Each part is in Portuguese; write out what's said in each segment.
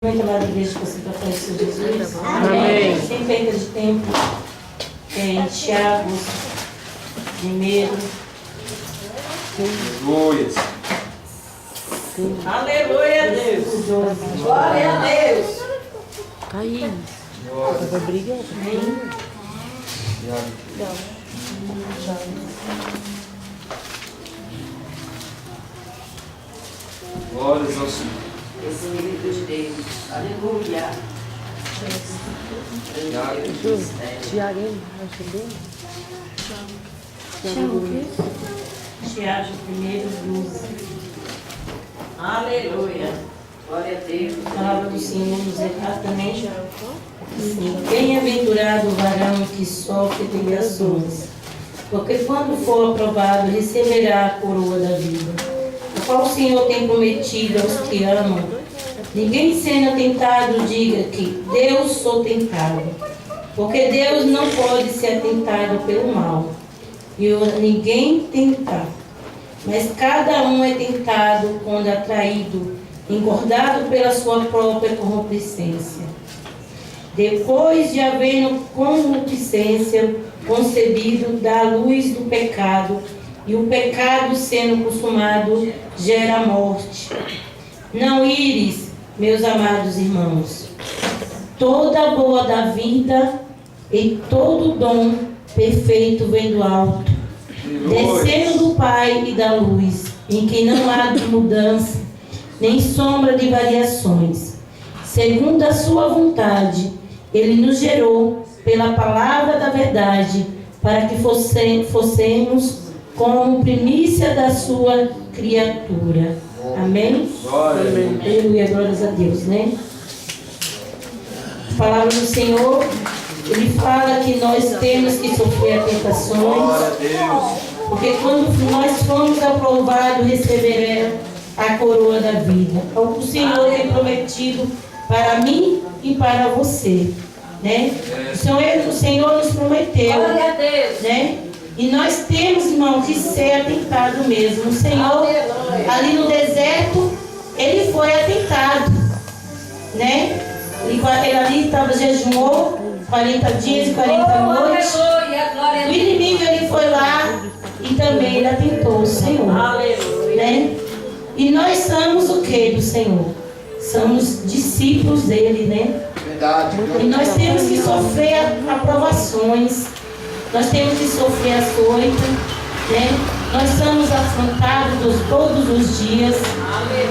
Muito amada igreja, que você para Senhor Jesus. Amém. Sem perda de tempo. Tiago, primeiro. Aleluia. Aleluia a Deus. Glória a Deus. Aí. Vai brigar? Glórias ao Senhor. Espírito de Deus. Aleluia. Tiago, acho bem. Tiago, primeiro, 12. Aleluia. Glória a Deus. A palavra do Senhor nos recado também. Assim, bem-aventurado o varão que sofre tentações, porque quando for aprovado, receberá a coroa da vida, a qual o Senhor tem prometido aos que amam. Ninguém sendo tentado diga que Deus sou tentado, porque Deus não pode ser tentado pelo mal, e ninguém tentar. Mas cada um é tentado quando atraído, engordado pela sua própria concupiscência. Depois de havendo concupiscência concebido da luz do pecado, e o pecado sendo consumado gera a morte. Não ires, meus amados irmãos, toda boa da vida e todo dom perfeito vem do alto, descendo do Pai e da luz, em que não há mudança, nem sombra de variações. Segundo a sua vontade, Ele nos gerou pela palavra da verdade, para que fossemos como primícia da sua criatura. Amém? Aleluia, glórias a Deus, né? A palavra do Senhor, Ele fala que nós temos que sofrer tentações. Glória a Deus. Porque quando nós formos aprovados, receberemos a coroa da vida. É o que o Senhor tem prometido para mim e para você, né? O Senhor nos prometeu, Glória a Deus. né? E nós temos, irmão, que ser atentado mesmo. O Senhor, ali no deserto, Ele foi atentado, né? Ele ali estava, jejuou 40 dias e 40 noites. Aleluia. Glória a O Deus. inimigo, ele foi lá e também ele atentou o Senhor, Aleluia. né? E nós somos o que do Senhor? Somos discípulos dele, né? Verdade. E nós temos que sofrer aprovações, nós temos que sofrer açoite, né? Nós somos afrontados todos os dias,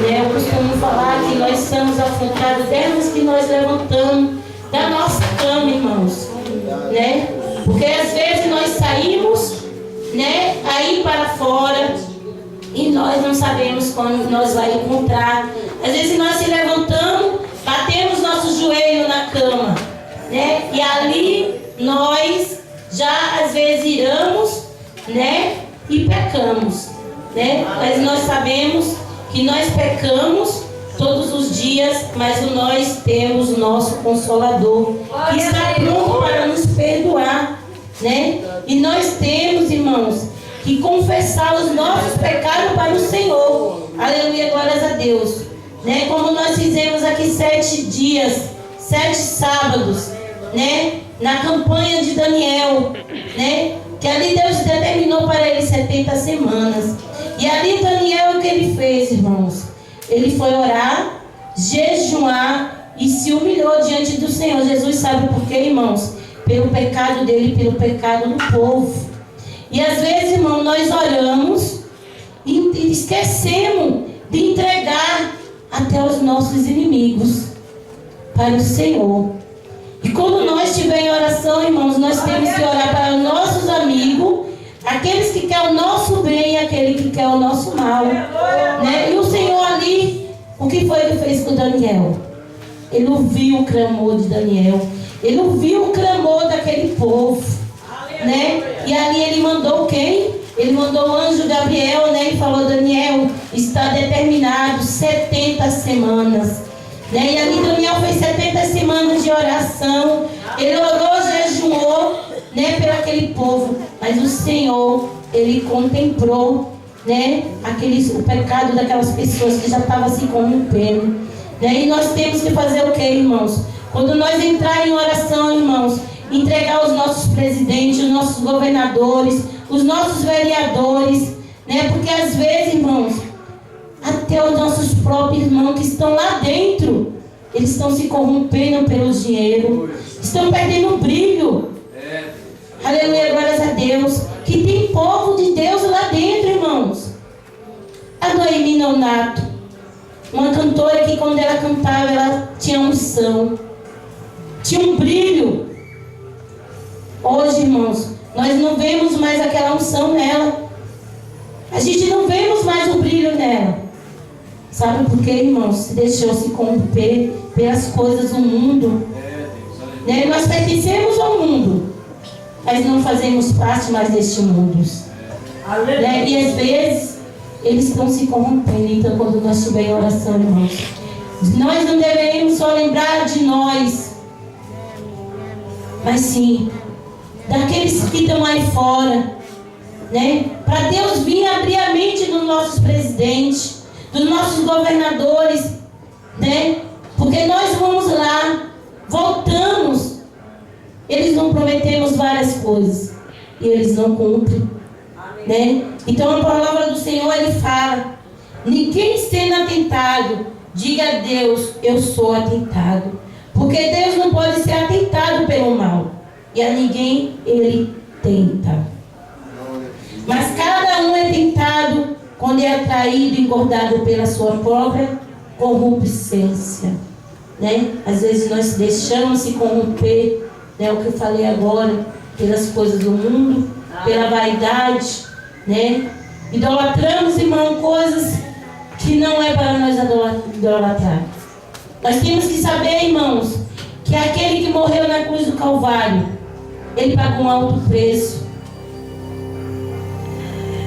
né? Eu costumo falar que nós somos afrontados desde que nós levantamos da nossa cama, irmãos, né? Porque às vezes nós saímos, né? Aí para fora e nós não sabemos quando nós vamos encontrar. Às vezes nós se levantamos, batemos nosso joelho na cama, né? E ali nós já às vezes iramos, né? E pecamos, né? Mas nós sabemos que nós pecamos todos os dias, mas nós temos nosso Consolador, que está pronto para nos perdoar, né? E nós temos, irmãos, que confessar os nossos pecados para o Senhor. Aleluia, glórias a Deus. Né? Como nós fizemos aqui 7 dias, 7 sábados, né? Na campanha de Daniel, né? Que ali Deus determinou para ele 70 semanas. E ali Daniel, o que ele fez, irmãos? Ele foi orar, jejuar e se humilhou diante do Senhor. Jesus sabe por quê, irmãos? Pelo pecado dele, pelo pecado do povo. E às vezes, irmão, nós oramos e esquecemos de entregar até os nossos inimigos para o Senhor. E quando nós estivermos em oração, irmãos, nós temos que orar para os nossos amigos, aqueles que querem o nosso bem e aqueles que querem o nosso mal, né? E o Senhor ali, o que foi que ele fez com Daniel? Ele ouviu o clamor de Daniel, ele ouviu o clamor daquele povo, né? E ali ele mandou quem? Ele mandou o anjo Gabriel, né? E falou: Daniel, está determinado 70 semanas. Né? E ali Daniel fez 70 semanas de oração. Ele orou, jejuou, né? Por aquele povo. Mas o Senhor, Ele contemplou, né? O pecado daquelas pessoas que já estavam se corrompendo. Né? E nós temos que fazer o que, irmãos? Quando nós entrar em oração, irmãos, entregar os nossos presidentes, os nossos governadores, os nossos vereadores, né? Porque às vezes, irmãos, até os nossos próprios irmãos que estão lá dentro, eles estão se corrompendo pelo dinheiro, estão perdendo o brilho. Aleluia, glórias a Deus. Que tem povo de Deus lá dentro, irmãos. A Noemi Nonato, uma cantora que quando ela cantava, ela tinha unção, tinha um brilho. Hoje, irmãos, nós não vemos mais aquela unção nela. A gente não vemos mais o brilho nela. Sabe por quê, irmãos? Se deixou se corromper pelas coisas do mundo. Né? Nós pertencemos ao mundo, mas não fazemos parte mais deste mundo. Né? E às vezes eles estão se corrompendo. Então, quando nós estivermos em oração, irmãos, nós não devemos só lembrar de nós, mas sim daqueles que estão aí fora, né? Para Deus vir abrir a mente dos nossos presidentes, dos nossos governadores, né? Porque nós vamos lá, voltamos, eles não prometemos várias coisas e eles não cumprem, né? Então a palavra do Senhor, ele fala: ninguém sendo atentado, diga a Deus, eu sou atentado. Porque Deus não pode ser atentado pelo mal, e a ninguém ele tenta. Mas cada um é tentado quando é atraído e engordado pela sua própria corruptência, né? Às vezes nós deixamos se corromper, né? O que eu falei agora, pelas coisas do mundo, pela vaidade, né? Idolatramos, irmão, coisas que não é para nós idolatrar. Nós temos que saber, irmãos, que aquele que morreu na cruz do Calvário, ele pagou um alto preço.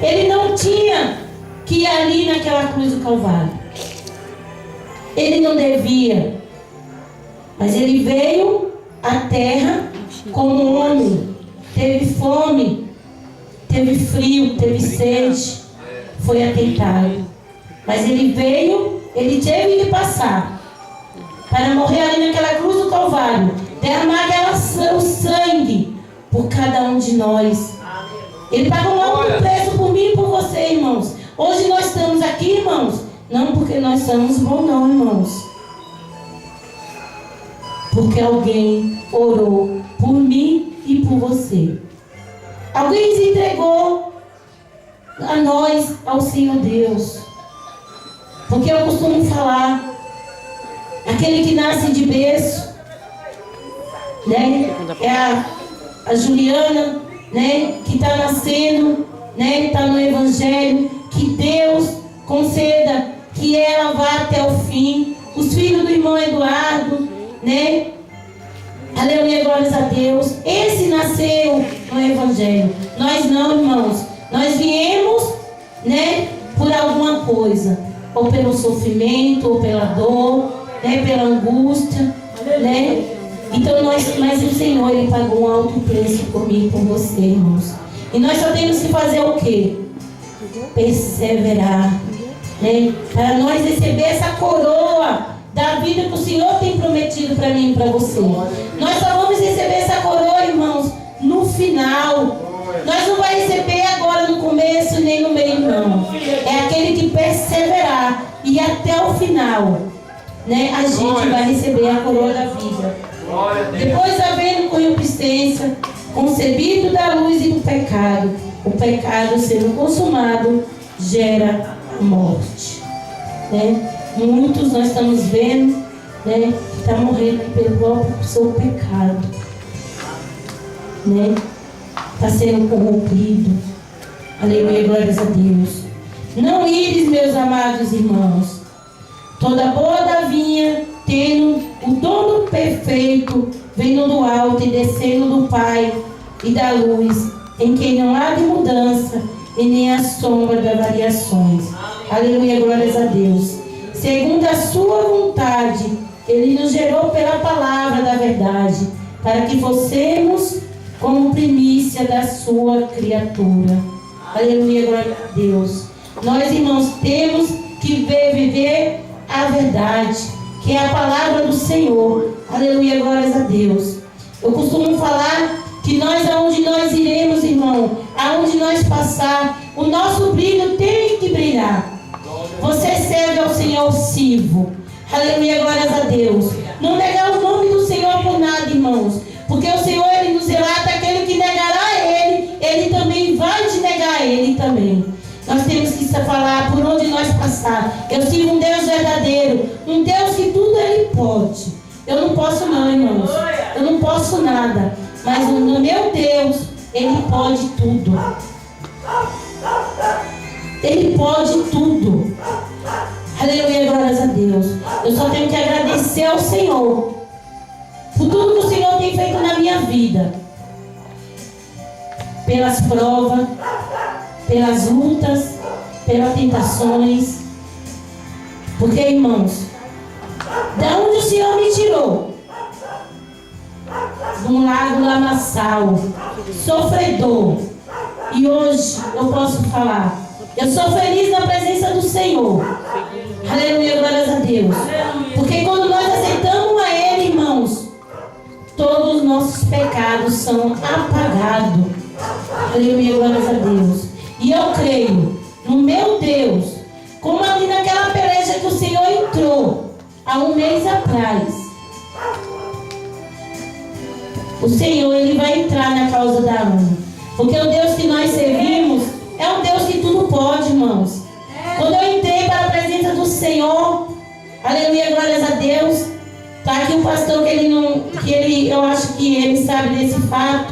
Ele não tinha que ir ali naquela cruz do Calvário. Ele não devia. Mas ele veio à terra como homem. Teve fome, teve frio, teve sede. Foi atentado. Mas ele veio, ele teve que passar para morrer ali naquela cruz do Calvário, derramar o sangue por cada um de nós. Ele pagou um alto preço por mim e por você, irmãos. Hoje nós estamos aqui, irmãos, não porque nós somos bons, não, irmãos. Porque alguém orou por mim e por você. Alguém se entregou a nós, ao Senhor Deus. Porque eu costumo falar, aquele que nasce de berço, né? É a Juliana, né? Que está nascendo, né? Está no Evangelho. Que Deus conceda que ela vá até o fim. Os filhos do irmão Eduardo, né? Aleluia, glórias a Deus. Esse nasceu no Evangelho. Nós não, irmãos. Nós viemos, né? Por alguma coisa. Ou pelo sofrimento, ou pela dor, né? Pela angústia, né? Então mas o Senhor, ele pagou um alto preço por mim e por você, irmãos. E nós só temos que fazer o quê? Perseverar, né? Para nós receber essa coroa da vida que o Senhor tem prometido para mim e para você. Nós só vamos receber essa coroa, irmãos, no final. Nós não vamos receber agora no começo nem no meio, não. É aquele que perseverar e até o final, né? A gente vai receber a coroa da vida. Depois, havendo concupiscência, concebido da luz e do pecado, o pecado sendo consumado gera a morte, né? Muitos nós estamos vendo, né, que está morrendo pelo próprio seu pecado, né? Está sendo corrompido. Aleluia, glórias a Deus. Não ires, meus amados irmãos, toda boa da vinha, tendo o dono perfeito, vindo do alto e descendo do Pai e da luz, em quem não há de mudança e nem a sombra de variações. Aleluia, glórias a Deus. Segundo a sua vontade, ele nos gerou pela palavra da verdade, para que fossemos como primícia da sua criatura. Aleluia, glória a Deus. Nós, irmãos, temos que viver a verdade, que que é a palavra do Senhor. Aleluia, glórias a Deus. Eu costumo falar que nós, aonde nós iremos, irmão, aonde nós passar, o nosso brilho tem que brilhar. Você serve ao Senhor, sirvo. Aleluia, glórias a Deus. Não negar o nome do Senhor por nada, irmãos. Porque o Senhor, Ele nos relata aquele que negará a Ele, Ele também vai te negar a Ele também. Nós temos que falar por onde nós passar. Eu sirvo um Deus verdadeiro, um Deus que tudo Ele pode. Eu não posso não, irmãos. Eu não posso nada. Mas o meu Deus, Ele pode tudo. Ele pode tudo. Aleluia, glórias a Deus. Eu só tenho que agradecer ao Senhor por tudo que o Senhor tem feito na minha vida. Pelas provas, pelas lutas, pelas tentações. Porque, irmãos, da onde o Senhor me tirou? De um lago lamaçal, sofredor. E hoje eu posso falar, eu sou feliz na presença do Senhor. Aleluia, glórias a Deus. Porque quando nós aceitamos a Ele, irmãos, todos os nossos pecados são apagados. Aleluia, glórias a Deus. E eu creio no meu Deus, como ali naquela peleja que o Senhor entrou há um mês atrás. O Senhor, Ele vai entrar na causa da Ana. Porque o Deus que nós servimos é um Deus que tudo pode, irmãos. Quando eu entrei para a presença do Senhor, aleluia, glórias a Deus, está aqui o pastor que eu acho que ele sabe desse fato.